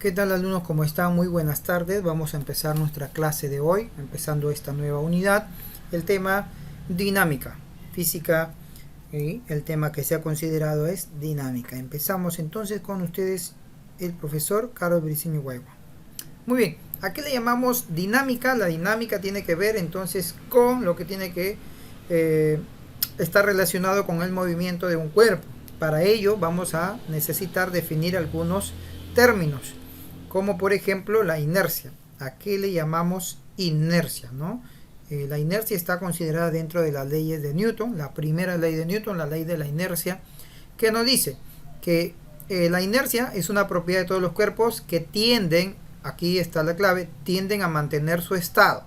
¿Qué tal, alumnos? ¿Cómo están? Muy buenas tardes. Vamos a empezar nuestra clase de hoy, empezando esta nueva unidad. El tema dinámica física, y el tema que se ha considerado es dinámica. Empezamos entonces con ustedes el profesor Carlos Briceño Guayua. Muy bien, ¿a qué le llamamos dinámica? La dinámica tiene que ver entonces con lo que tiene que estar relacionado con el movimiento de un cuerpo. Para ello vamos a necesitar definir algunos términos, como por ejemplo la inercia. ¿A qué le llamamos inercia, no? La inercia está considerada dentro de las leyes de Newton, la primera ley de Newton, la ley de la inercia, que nos dice que la inercia es una propiedad de todos los cuerpos que tienden, aquí está la clave, tienden a mantener su estado.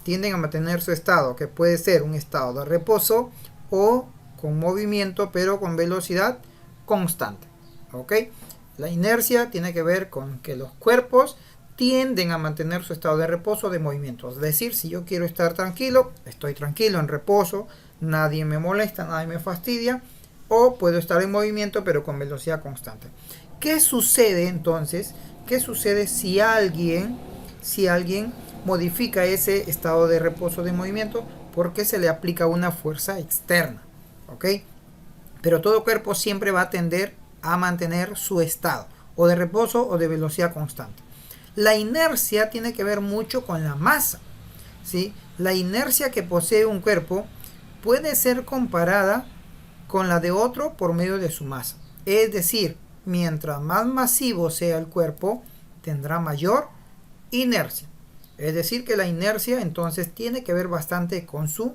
Tienden a mantener su estado, que puede ser un estado de reposo o con movimiento, pero con velocidad constante. ¿Ok? La inercia tiene que ver con que los cuerpos tienden a mantener su estado de reposo o de movimiento. Es decir, si yo quiero estar tranquilo, estoy tranquilo en reposo, nadie me molesta, nadie me fastidia, o puedo estar en movimiento pero con velocidad constante. ¿Qué sucede entonces? ¿Qué sucede si alguien modifica ese estado de reposo o de movimiento? Porque se le aplica una fuerza externa. ¿Ok? Pero todo cuerpo siempre va a tender a mantener su estado o de reposo o de velocidad constante. La inercia tiene que ver mucho con la masa, ¿sí? La inercia que posee un cuerpo puede ser comparada con la de otro por medio de su masa. Es decir, mientras más masivo sea el cuerpo, tendrá mayor inercia. Es decir, que la inercia entonces tiene que ver bastante con su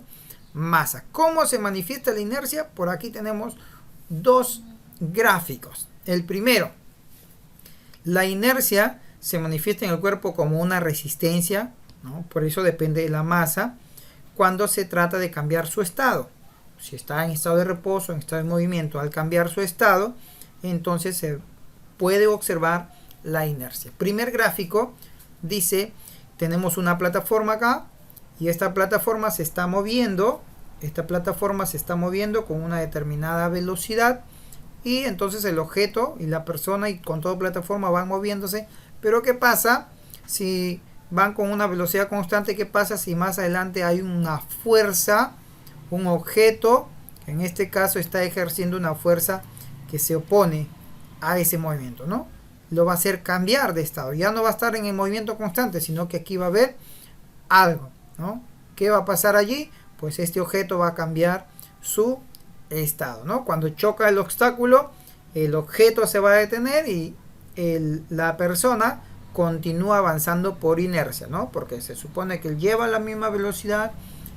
masa. ¿Cómo se manifiesta la inercia? Por aquí tenemos dos gráficos. El primero, la inercia se manifiesta en el cuerpo como una resistencia, ¿no? Por eso depende de la masa, cuando se trata de cambiar su estado. Si está en estado de reposo, en estado de movimiento, al cambiar su estado, entonces se puede observar la inercia. Primer gráfico dice, tenemos una plataforma acá, y esta plataforma se está moviendo, con una determinada velocidad, y entonces el objeto y la persona y con toda plataforma van moviéndose. Pero ¿qué pasa si van con una velocidad constante? ¿Qué pasa si más adelante hay una fuerza, un objeto que en este caso está ejerciendo una fuerza que se opone a ese movimiento, ¿no? Lo va a hacer cambiar de estado. Ya no va a estar en el movimiento constante, sino que aquí va a haber algo, ¿no? ¿Qué va a pasar allí? Pues este objeto va a cambiar su estado, ¿no? Cuando choca el obstáculo, el objeto se va a detener y la persona continúa avanzando por inercia, ¿no? Porque se supone que él lleva la misma velocidad,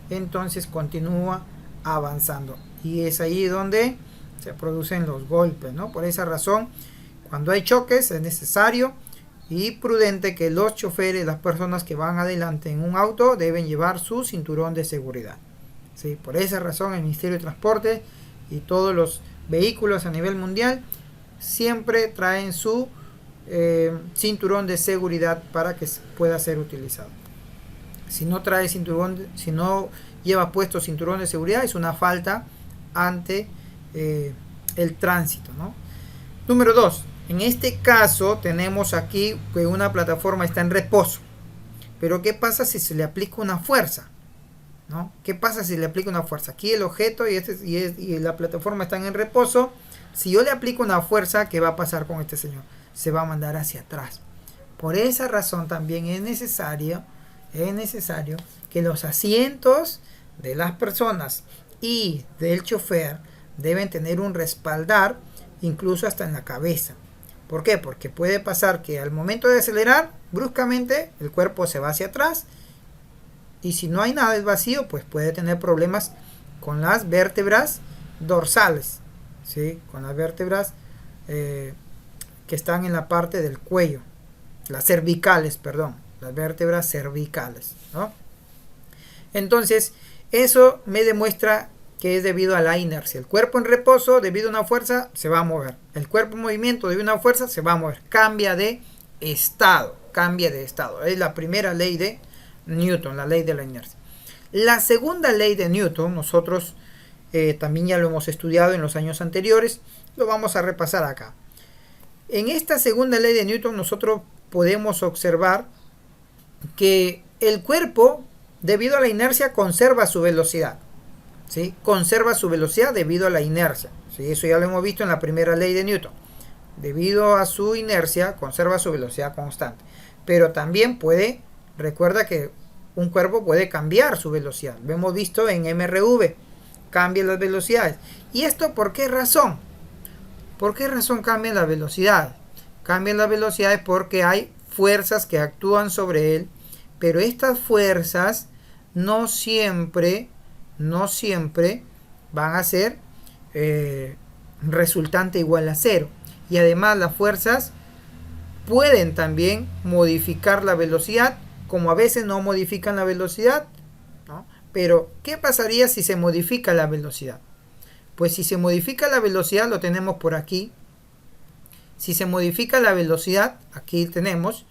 entonces continúa avanzando. Y es ahí donde se producen los golpes, ¿no? Por esa razón, cuando hay choques es necesario y prudente que los choferes, las personas que van adelante en un auto, deben llevar su cinturón de seguridad. ¿Sí? Por esa razón el Ministerio de Transporte y todos los vehículos a nivel mundial siempre traen su cinturón de seguridad para que pueda ser utilizado. Si no trae cinturón, si no lleva puesto cinturón de seguridad, es una falta ante el tránsito, ¿no? Número 2. En este caso tenemos aquí que una plataforma está en reposo. Pero ¿qué pasa si se le aplica una fuerza? ¿No? ¿Qué pasa si le aplico una fuerza? Aquí el objeto y la plataforma están en reposo. Si yo le aplico una fuerza, ¿qué va a pasar con este señor? Se va a mandar hacia atrás. Por esa razón también es necesario que los asientos de las personas y del chofer deben tener un respaldar, incluso hasta en la cabeza. ¿Por qué? Porque puede pasar que al momento de acelerar, bruscamente el cuerpo se va hacia atrás. Y si no hay nada, es vacío, pues puede tener problemas con las vértebras dorsales, ¿sí? Con las vértebras que están en la parte del cuello, las cervicales, perdón, las vértebras cervicales, ¿no? Entonces, eso me demuestra que es debido a la inercia. El cuerpo en reposo, debido a una fuerza, se va a mover. El cuerpo en movimiento, debido a una fuerza, se va a mover. Cambia de estado. Es la primera ley de Newton, la ley de la inercia. La segunda ley de Newton, nosotros también ya lo hemos estudiado en los años anteriores, lo vamos a repasar acá. En esta segunda ley de Newton nosotros podemos observar que el cuerpo, debido a la inercia, conserva su velocidad. ¿Sí? Conserva su velocidad debido a la inercia. ¿Sí? Eso ya lo hemos visto en la primera ley de Newton. Debido a su inercia, conserva su velocidad constante. Pero también recuerda que un cuerpo puede cambiar su velocidad. Lo hemos visto en MRV, cambia las velocidades. ¿Y esto por qué razón? ¿Por qué razón cambian las velocidades? Cambian las velocidades porque hay fuerzas que actúan sobre él, pero estas fuerzas no siempre van a ser resultante igual a cero. Y además las fuerzas pueden también modificar la velocidad, como a veces no modifican la velocidad, ¿no? Pero ¿qué pasaría si se modifica la velocidad? Pues si se modifica la velocidad, lo tenemos por aquí. Si se modifica la velocidad, aquí tenemos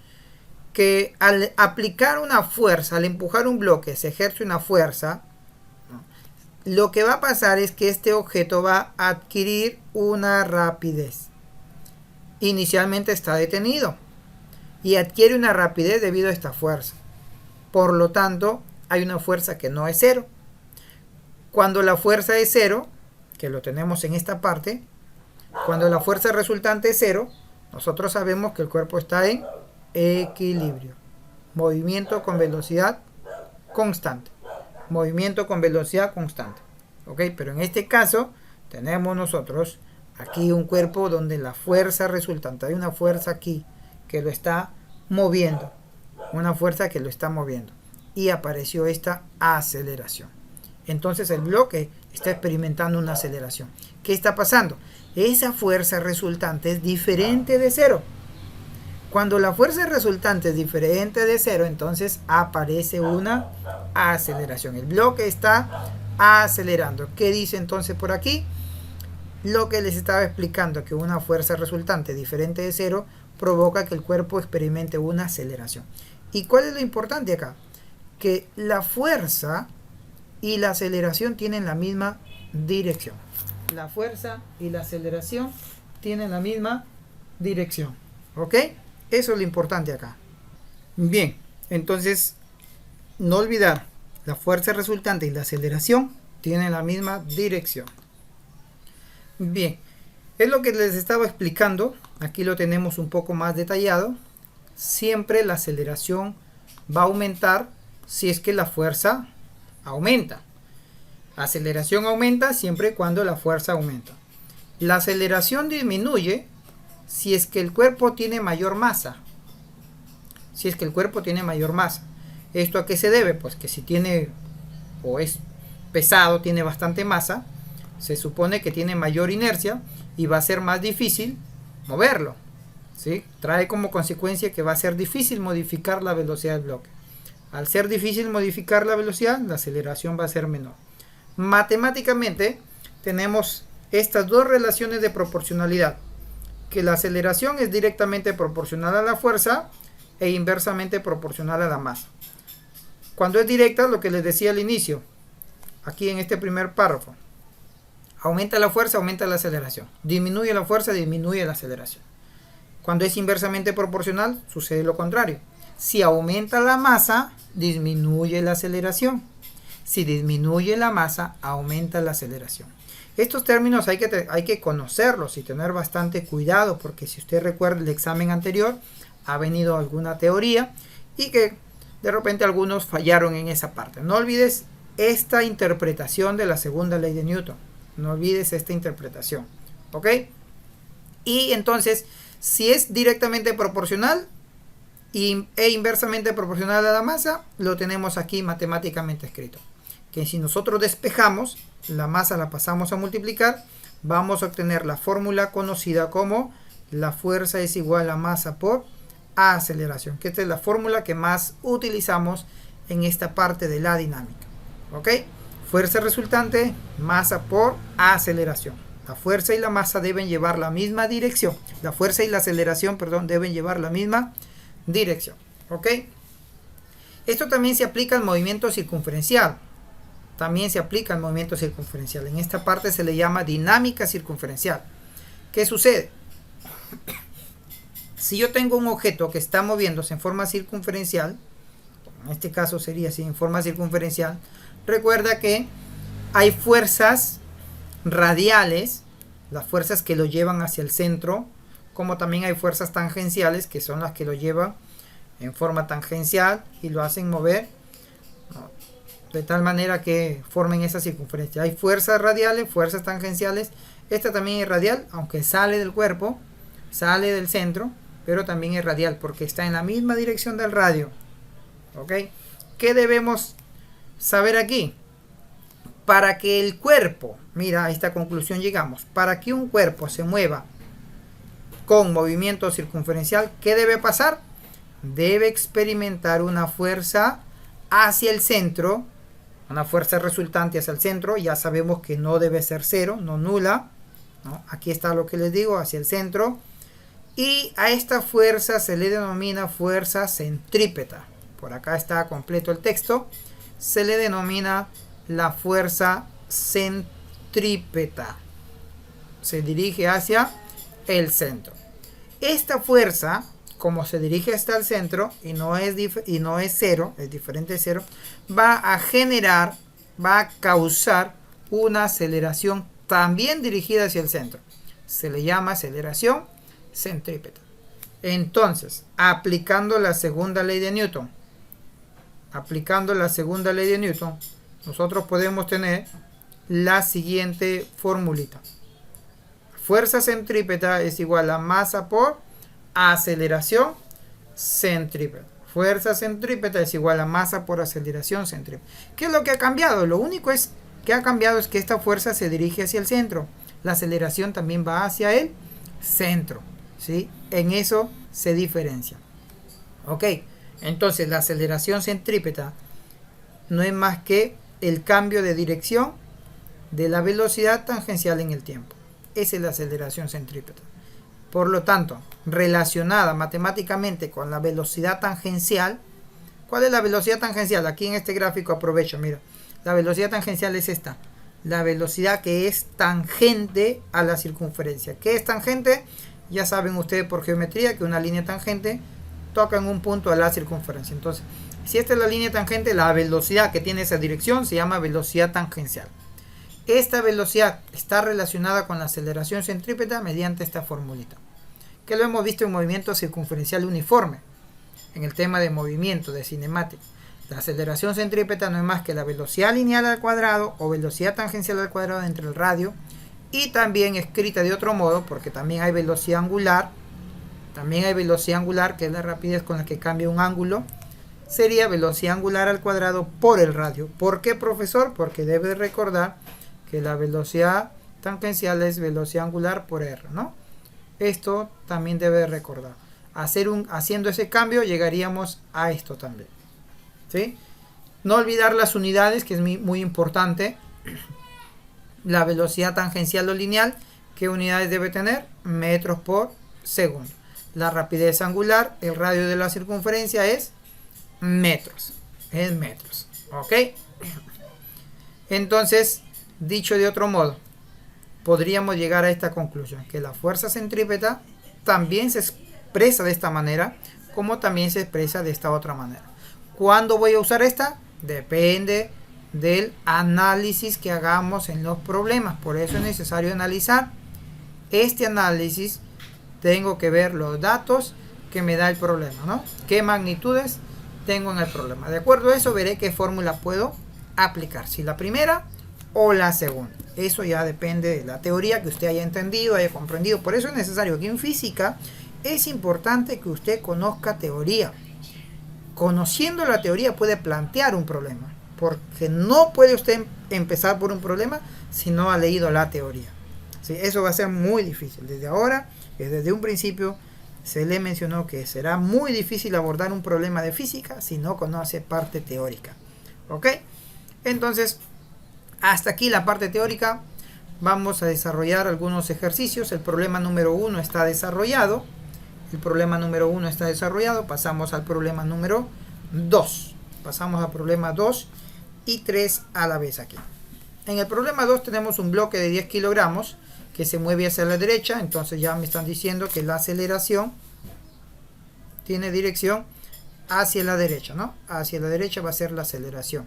que al aplicar una fuerza, al empujar un bloque, se ejerce una fuerza, ¿no? Lo que va a pasar es que este objeto va a adquirir una rapidez. Inicialmente está detenido y adquiere una rapidez debido a esta fuerza. Por lo tanto, hay una fuerza que no es cero. Cuando la fuerza es cero, que lo tenemos en esta parte, cuando la fuerza resultante es cero, nosotros sabemos que el cuerpo está en equilibrio. Movimiento con velocidad constante. Movimiento con velocidad constante. ¿Ok? Pero en este caso, tenemos nosotros aquí un cuerpo donde la fuerza resultante, hay una fuerza aquí que lo está moviendo. Una fuerza que lo está moviendo. Y apareció esta aceleración. Entonces el bloque está experimentando una aceleración. ¿Qué está pasando? Esa fuerza resultante es diferente de cero. Cuando la fuerza resultante es diferente de cero, entonces aparece una aceleración. El bloque está acelerando. ¿Qué dice entonces por aquí? Lo que les estaba explicando, que una fuerza resultante diferente de cero provoca que el cuerpo experimente una aceleración. ¿Y cuál es lo importante acá? Que la fuerza y la aceleración tienen la misma dirección. La fuerza y la aceleración tienen la misma dirección. ¿Ok? Eso es lo importante acá. Bien, entonces no olvidar, la fuerza resultante y la aceleración tienen la misma dirección. Bien, es lo que les estaba explicando. Aquí lo tenemos un poco más detallado. Siempre la aceleración va a aumentar si es que la fuerza aumenta. La aceleración aumenta siempre y cuando la fuerza aumenta. La aceleración disminuye si es que el cuerpo tiene mayor masa. Si es que el cuerpo tiene mayor masa. ¿Esto a qué se debe? Pues que si tiene o es pesado, tiene bastante masa, se supone que tiene mayor inercia y va a ser más difícil moverlo. ¿Sí? Trae como consecuencia que va a ser difícil modificar la velocidad del bloque. Al ser difícil modificar la velocidad, la aceleración va a ser menor. Matemáticamente tenemos estas dos relaciones de proporcionalidad, que la aceleración es directamente proporcional a la fuerza e inversamente proporcional a la masa. Cuando es directa, lo que les decía al inicio, aquí en este primer párrafo, aumenta la fuerza, aumenta la aceleración. Disminuye la fuerza, disminuye la aceleración. Cuando es inversamente proporcional, sucede lo contrario. Si aumenta la masa, disminuye la aceleración. Si disminuye la masa, aumenta la aceleración. Estos términos hay que conocerlos y tener bastante cuidado, porque si usted recuerda el examen anterior, ha venido alguna teoría y que de repente algunos fallaron en esa parte. No olvides esta interpretación de la segunda ley de Newton. No olvides esta interpretación. ¿Ok? Y entonces, si es directamente proporcional e inversamente proporcional a la masa, lo tenemos aquí matemáticamente escrito. Que si nosotros despejamos, la masa la pasamos a multiplicar, vamos a obtener la fórmula conocida como la fuerza es igual a masa por aceleración. Que esta es la fórmula que más utilizamos en esta parte de la dinámica. ¿Ok? Fuerza resultante, masa por aceleración. La fuerza y la masa deben llevar la misma dirección. La fuerza y la aceleración, perdón, deben llevar la misma dirección. ¿Ok? Esto también se aplica al movimiento circunferencial. También se aplica al movimiento circunferencial. En esta parte se le llama dinámica circunferencial. ¿Qué sucede? Si yo tengo un objeto que está moviéndose en forma circunferencial, en este caso sería así, en forma circunferencial, recuerda que hay fuerzas radiales, las fuerzas que lo llevan hacia el centro, como también hay fuerzas tangenciales, que son las que lo llevan en forma tangencial y lo hacen mover, ¿no?, de tal manera que formen esa circunferencia. Hay fuerzas radiales, fuerzas tangenciales. Esta también es radial, aunque sale del cuerpo, sale del centro, pero también es radial porque está en la misma dirección del radio. ¿Ok? ¿Qué debemos saber aquí? Para que el cuerpo, mira, a esta conclusión llegamos, para que un cuerpo se mueva con movimiento circunferencial, ¿qué debe pasar? Debe experimentar una fuerza hacia el centro, una fuerza resultante hacia el centro. Ya sabemos que no debe ser cero, no nula, ¿no? Aquí está lo que les digo, hacia el centro. Y a esta fuerza se le denomina fuerza centrípeta. Por acá está completo el texto. Se le denomina la fuerza centrípeta. Se dirige hacia el centro. Esta fuerza, como se dirige hasta el centro y no es cero, es diferente de cero, va a generar, va a causar una aceleración también dirigida hacia el centro. Se le llama aceleración centrípeta. Entonces, aplicando la segunda ley de Newton, nosotros podemos tener la siguiente formulita. Fuerza centrípeta es igual a masa por aceleración centrípeta. Fuerza centrípeta es igual a masa por aceleración centrípeta. ¿Qué es lo que ha cambiado? Lo único que ha cambiado es que esta fuerza se dirige hacia el centro. La aceleración también va hacia el centro, ¿sí? En eso se diferencia. Ok, entonces la aceleración centrípeta no es más que el cambio de dirección de la velocidad tangencial en el tiempo. Esa es la aceleración centrípeta. Por lo tanto, relacionada matemáticamente con la velocidad tangencial. ¿Cuál es la velocidad tangencial? Aquí en este gráfico aprovecho, mira. La velocidad tangencial es esta. La velocidad que es tangente a la circunferencia. ¿Qué es tangente? Ya saben ustedes por geometría que una línea tangente toca en un punto a la circunferencia. Entonces, si esta es la línea tangente, la velocidad que tiene esa dirección se llama velocidad tangencial. Esta velocidad está relacionada con la aceleración centrípeta mediante esta formulita, que lo hemos visto en movimiento circunferencial uniforme, en el tema de movimiento, de cinemática. La aceleración centrípeta no es más que la velocidad lineal al cuadrado o velocidad tangencial al cuadrado entre el radio, y también escrita de otro modo, porque también hay velocidad angular, que es la rapidez con la que cambia un ángulo, sería velocidad angular al cuadrado por el radio. ¿Por qué, profesor? Porque debe recordar que la velocidad tangencial es velocidad angular por r, ¿no? Esto también debe recordar. Haciendo ese cambio llegaríamos a esto también, ¿sí? No olvidar las unidades, que es muy importante. La velocidad tangencial o lineal, ¿qué unidades debe tener? Metros por segundo. La rapidez angular, el radio de la circunferencia es metros. Es metros. ¿Ok? Entonces, dicho de otro modo, podríamos llegar a esta conclusión, que la fuerza centrípeta también se expresa de esta manera, como también se expresa de esta otra manera. ¿Cuándo voy a usar esta? Depende del análisis que hagamos en los problemas. Por eso es necesario analizar. Este análisis, tengo que ver los datos que me da el problema, ¿no? ¿Qué magnitudes tengo en el problema? De acuerdo a eso, veré qué fórmula puedo aplicar, si la primera o la segunda. Eso ya depende de la teoría que usted haya entendido, haya comprendido. Por eso es necesario que en física es importante que usted conozca teoría. Conociendo la teoría puede plantear un problema, porque no puede usted empezar por un problema si no ha leído la teoría, ¿sí? Eso va a ser muy difícil. Desde ahora, desde un principio, se le mencionó que será muy difícil abordar un problema de física si no conoce parte teórica. ¿Ok? Entonces, hasta aquí la parte teórica. Vamos a desarrollar algunos ejercicios. El problema número 1 está desarrollado. Pasamos al problema número 2. Pasamos al problema 2 y 3 a la vez aquí. En el problema 2 tenemos un bloque de 10 kilogramos que se mueve hacia la derecha. Entonces ya me están diciendo que la aceleración tiene dirección hacia la derecha, ¿no? Hacia la derecha va a ser la aceleración.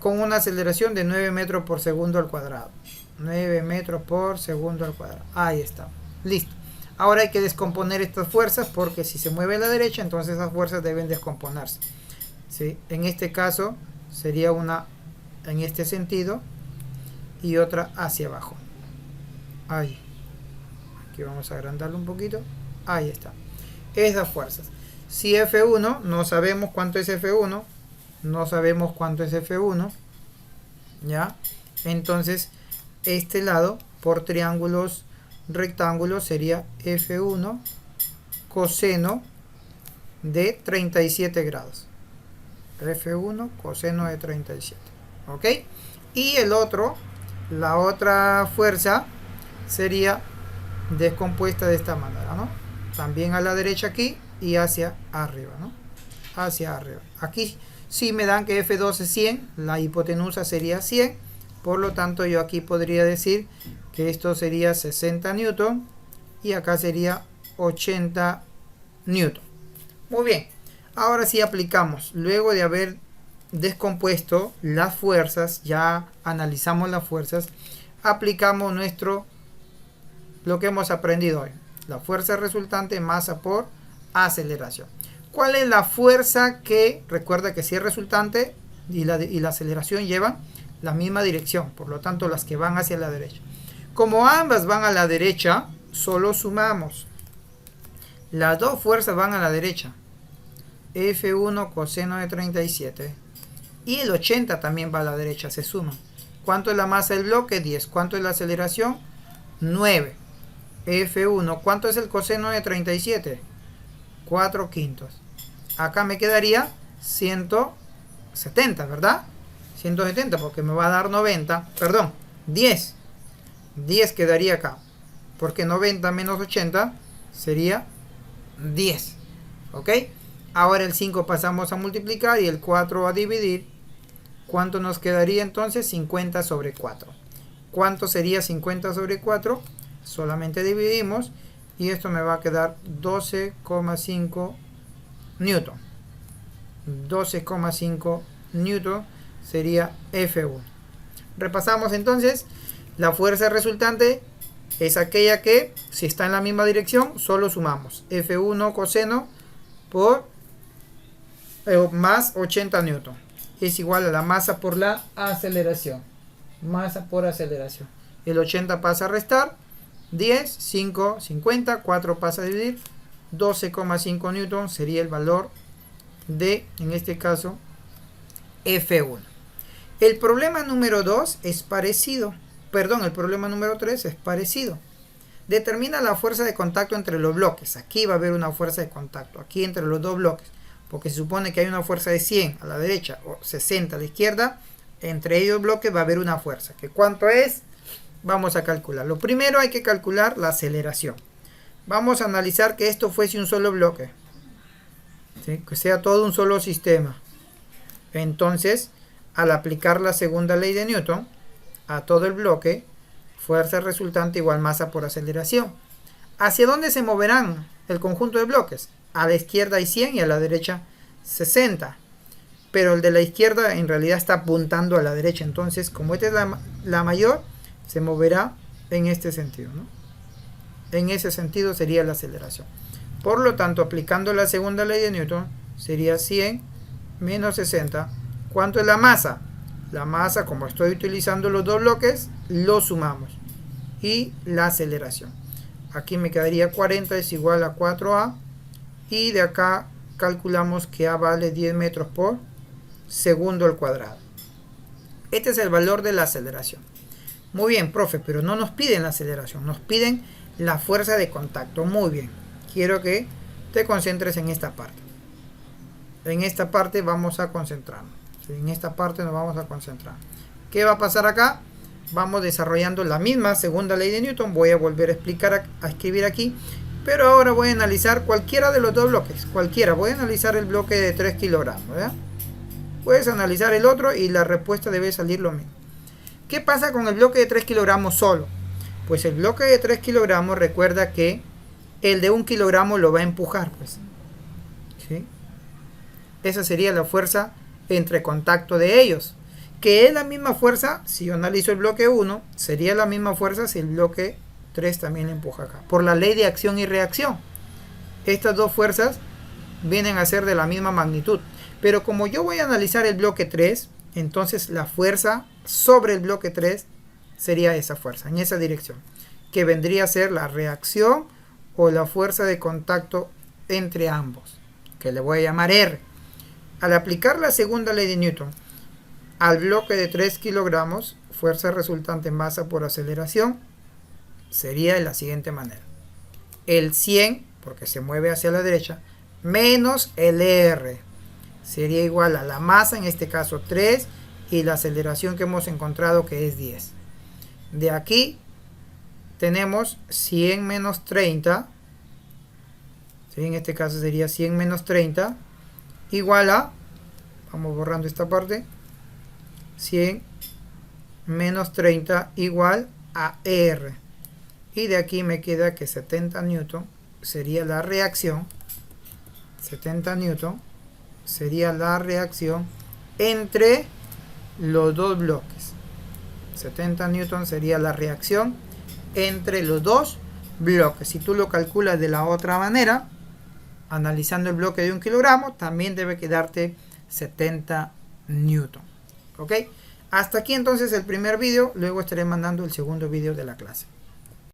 Con una aceleración de 9 metros por segundo al cuadrado. 9 metros por segundo al cuadrado. Ahí está. Listo. Ahora hay que descomponer estas fuerzas porque si se mueve a la derecha, entonces esas fuerzas deben descomponerse. ¿Sí? En este caso sería una en este sentido y otra hacia abajo. Ahí. Aquí vamos a agrandarlo un poquito. Ahí está. Esas fuerzas. Si F1, no sabemos cuánto es F1. No sabemos cuánto es F1. ¿Ya? Entonces, este lado, por triángulos rectángulos, sería F1 coseno de 37 grados. F1 coseno de 37. ¿Ok? Y el otro, la otra fuerza, sería descompuesta de esta manera, ¿no? También a la derecha aquí y hacia arriba, ¿no? Hacia arriba. Aquí sí me dan que F2 es 100, la hipotenusa sería 100, por lo tanto yo aquí podría decir que esto sería 60 newton y acá sería 80 newton. Muy bien, ahora sí aplicamos, luego de haber descompuesto las fuerzas, ya analizamos las fuerzas, aplicamos lo que hemos aprendido hoy, la fuerza resultante, masa por aceleración. ¿Cuál es la fuerza que, recuerda que si es resultante y la aceleración llevan la misma dirección, por lo tanto las que van hacia la derecha? Como ambas van a la derecha, solo sumamos. Las dos fuerzas van a la derecha. F1 coseno de 37. Y el 80 también va a la derecha, se suma. ¿Cuánto es la masa del bloque? 10. ¿Cuánto es la aceleración? 9. F1, ¿cuánto es el coseno de 37? 4 quintos. Acá me quedaría 170, ¿verdad? 170 porque me va a dar 90. Perdón, 10. 10 quedaría acá. Porque 90 menos 80 sería 10. ¿Ok? Ahora el 5 pasamos a multiplicar y el 4 a dividir. ¿Cuánto nos quedaría entonces? 50 sobre 4. ¿Cuánto sería 50 sobre 4? Solamente dividimos y esto me va a quedar 12,5 newton. 12,5 newton sería F1. Repasamos entonces. La fuerza resultante es aquella que, si está en la misma dirección, solo sumamos. F1 coseno por más 80 newton. Es igual a la masa por la aceleración. Masa por aceleración. El 80 pasa a restar. 10, 5, 50, 4 pasa a dividir, 12,5 newton sería el valor de, en este caso, F1. El problema número 2 es parecido, perdón, el problema número 3 es parecido. Determina la fuerza de contacto entre los bloques. Aquí va a haber una fuerza de contacto, aquí entre los dos bloques, porque se supone que hay una fuerza de 100 a la derecha o 60 a la izquierda. Entre ellos bloques va a haber una fuerza, que ¿cuánto es? Vamos a calcular. Lo primero hay que calcular la aceleración. Vamos a analizar que esto fuese un solo bloque. ¿Sí? Que sea todo un solo sistema. Entonces, al aplicar la segunda ley de Newton a todo el bloque, fuerza resultante igual masa por aceleración. ¿Hacia dónde se moverán el conjunto de bloques? A la izquierda hay 100 y a la derecha 60. Pero el de la izquierda en realidad está apuntando a la derecha. Entonces, como esta es la mayor, se moverá en este sentido, ¿no? En ese sentido sería la aceleración. Por lo tanto, aplicando la segunda ley de Newton, sería 100 menos 60. ¿Cuánto es la masa? La masa, como estoy utilizando los dos bloques, lo sumamos. Y la aceleración. Aquí me quedaría 40 es igual a 4A. Y de acá calculamos que A vale 10 metros por segundo al cuadrado. Este es el valor de la aceleración. Muy bien, profe, pero no nos piden la aceleración, nos piden la fuerza de contacto. Muy bien, quiero que te concentres en esta parte. En esta parte vamos a concentrarnos. En esta parte nos vamos a concentrar. ¿Qué va a pasar acá? Vamos desarrollando la misma segunda ley de Newton. Voy a volver a explicar, a escribir aquí. Pero ahora voy a analizar cualquiera de los dos bloques. Cualquiera. Voy a analizar el bloque de 3 kilogramos. ¿Verdad? Puedes analizar el otro y la respuesta debe salir lo mismo. ¿Qué pasa con el bloque de 3 kilogramos solo? Pues el bloque de 3 kilogramos recuerda que el de 1 kilogramo lo va a empujar. Pues. Esa sería la fuerza entre contacto de ellos, que es la misma fuerza. Si yo analizo el bloque 1, sería la misma fuerza si el bloque 3 también empuja acá, por la ley de acción y reacción. Estas dos fuerzas vienen a ser de la misma magnitud, pero como yo voy a analizar el bloque 3, entonces la fuerza sobre el bloque 3 sería esa fuerza, en esa dirección, que vendría a ser la reacción o la fuerza de contacto entre ambos, que le voy a llamar R. Al aplicar la segunda ley de Newton al bloque de 3 kilogramos, fuerza resultante en masa por aceleración, sería de la siguiente manera. El 100, porque se mueve hacia la derecha, menos el R, sería igual a la masa, en este caso 3, y la aceleración que hemos encontrado, que es 10. De aquí tenemos 100 menos 30, ¿sí? En este caso sería 100 menos 30, igual a, vamos borrando esta parte, 100 menos 30 igual a R. Y de aquí me queda que 70 newton sería la reacción. 70 newton sería la reacción entre los dos bloques. 70 newton sería la reacción entre los dos bloques. Si tú lo calculas de la otra manera, analizando el bloque de 1 kilogramo, también debe quedarte 70 newton. ¿Ok? Hasta aquí entonces el primer vídeo. Luego estaré mandando el segundo vídeo de la clase.